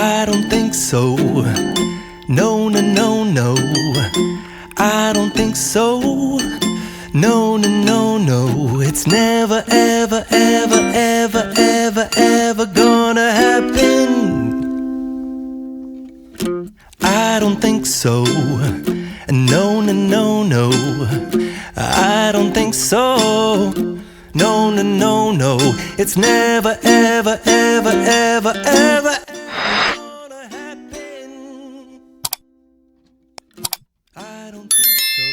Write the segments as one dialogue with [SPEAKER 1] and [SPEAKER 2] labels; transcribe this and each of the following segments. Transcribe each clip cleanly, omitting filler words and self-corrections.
[SPEAKER 1] I don't think so. No, no, no, no. I don't think so. No, no, no, no. It's never, ever, ever, ever, ever, ever gonna happen. I don't think so. No, no, no, no. I don't think so. No, no, no, no. It's never, ever, ever, ever, ever gonna happen. I don't think so.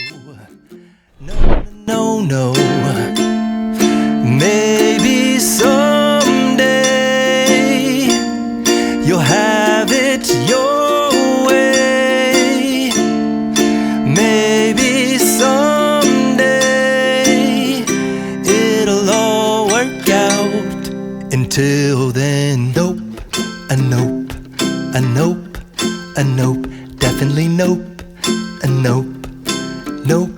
[SPEAKER 1] No, no, no, no. Maybe someday you'll have it your way. Maybe someday it'll all work out. Until then, nope, a nope, a nope, a nope, definitely nope, a nope, nope,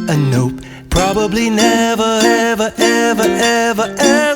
[SPEAKER 1] a nope. Probably never, ever, ever, ever, ever